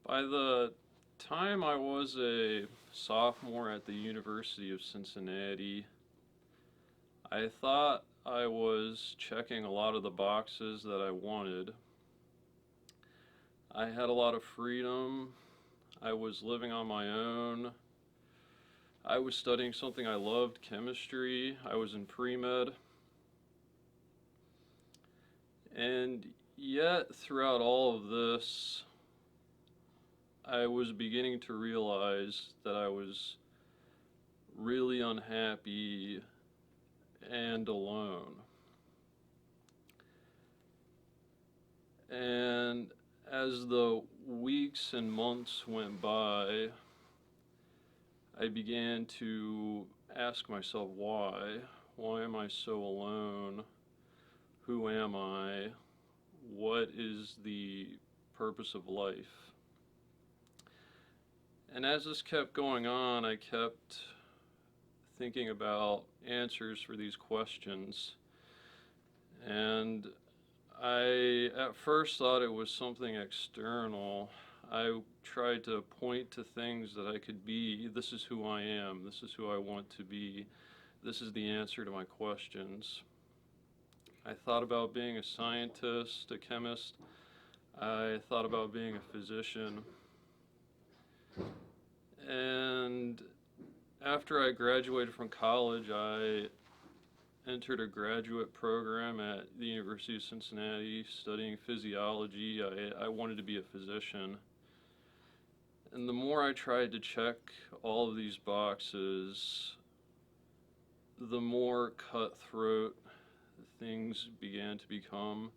By the time I was a sophomore at the University of Cincinnati, I thought I was checking a lot of the boxes that I wanted. I had a lot of freedom. I was living on my own. I was studying something I loved, chemistry. I was in pre-med. And yet, throughout all of this, I was beginning to realize that I was really unhappy and alone. And as the weeks and months went by, I began to ask myself why. Why am I so alone? Who am I? What is the purpose of life? And as this kept going on, I kept thinking about answers for these questions. And I at first thought it was something external. I tried to point to things that I could be. This is who I am. This is who I want to be. This is the answer to my questions. I thought about being a scientist, a chemist. I thought about being a physician. And after I graduated from college, I entered a graduate program at the University of Cincinnati studying physiology. I wanted to be a physician. And the more I tried to check all of these boxes, the more cutthroat things began to become.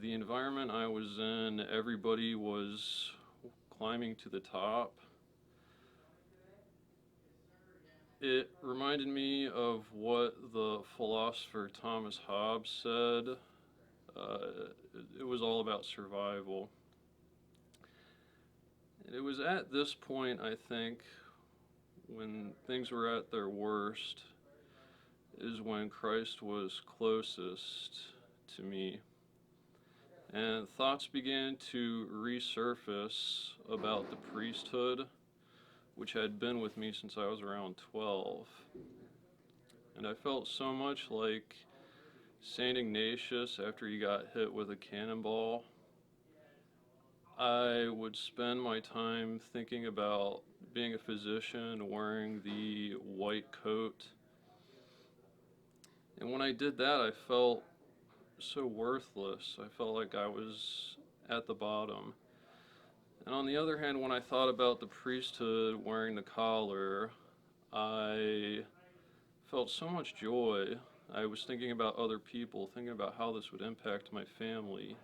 The environment I was in, everybody was climbing to the top. It reminded me of what the philosopher Thomas Hobbes said. It was all about survival. And it was at this point, I think, when things were at their worst, is when Christ was closest to me. And thoughts began to resurface about the priesthood, which had been with me since I was around 12. And I felt so much like St. Ignatius after he got hit with a cannonball. I would spend my time thinking about being a physician, wearing the white coat. And when I did that, I felt so worthless. I felt like I was at the bottom. And on the other hand, when I thought about the priesthood wearing the collar, I felt so much joy. I was thinking about other people, thinking about how this would impact my family.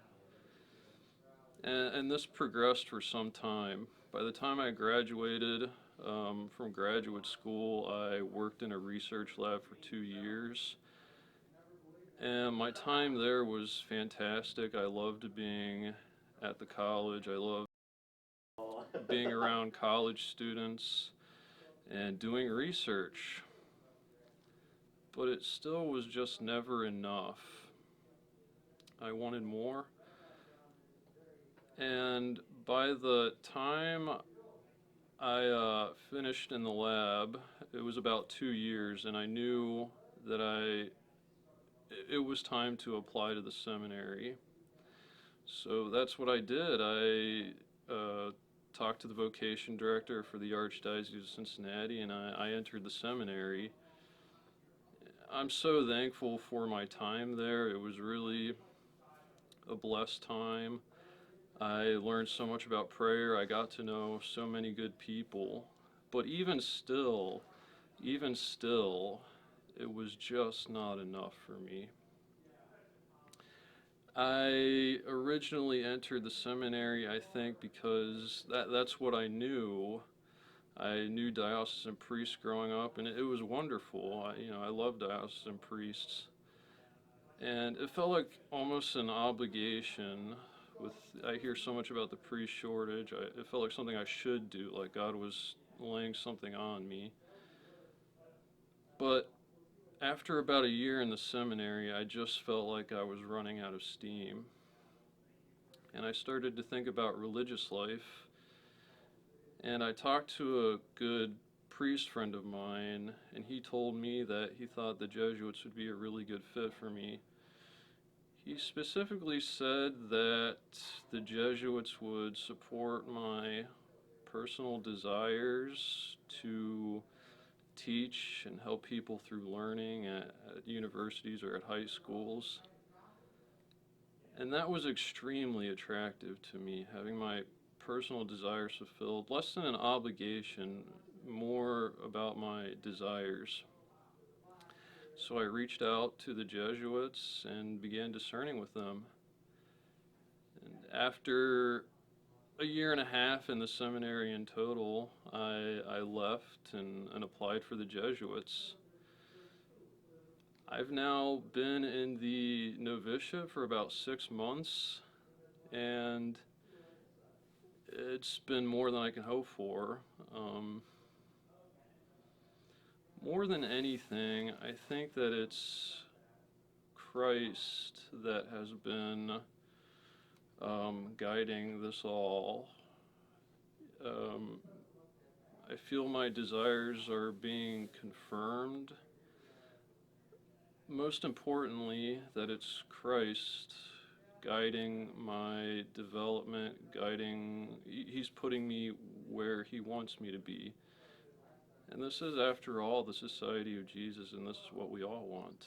And this progressed for some time. By the time I graduated from graduate school, I worked in a research lab for 2 years. And my time there was fantastic. I loved being at the college. I loved being around college students and doing research. But it still was just never enough. I wanted more. And by the time I finished in the lab, it was about 2 years, and I knew that it was time to apply to the seminary. So that's what I did. I talked to the vocation director for the Archdiocese of Cincinnati, and I entered the seminary. I'm so thankful for my time there. It was really a blessed time. I learned so much about prayer. I got to know so many good people. But even still, it was just not enough for me. I originally entered the seminary, I think, because that's what I knew. I knew diocesan priests growing up, and it was wonderful. I loved diocesan priests. And it felt like almost an obligation. I hear so much about the priest shortage. It felt like something I should do, like God was laying something on me. But after about a year in the seminary, I just felt like I was running out of steam. And I started to think about religious life. And I talked to a good priest friend of mine, and he told me that he thought the Jesuits would be a really good fit for me. He specifically said that the Jesuits would support my personal desires to teach and help people through learning at universities or at high schools. And that was extremely attractive to me, having my personal desires fulfilled, less than an obligation, more about my desires. So I reached out to the Jesuits and began discerning with them. And after a year and a half in the seminary in total, I left and applied for the Jesuits. I've now been in the novitiate for about 6 months, and it's been more than I can hope for. More than anything, I think that it's Christ that has been guiding this all. Um, I feel my desires are being confirmed. Most importantly, that it's Christ guiding my development, he's putting me where he wants me to be. And this is, after all, the society of Jesus, and this is what we all want.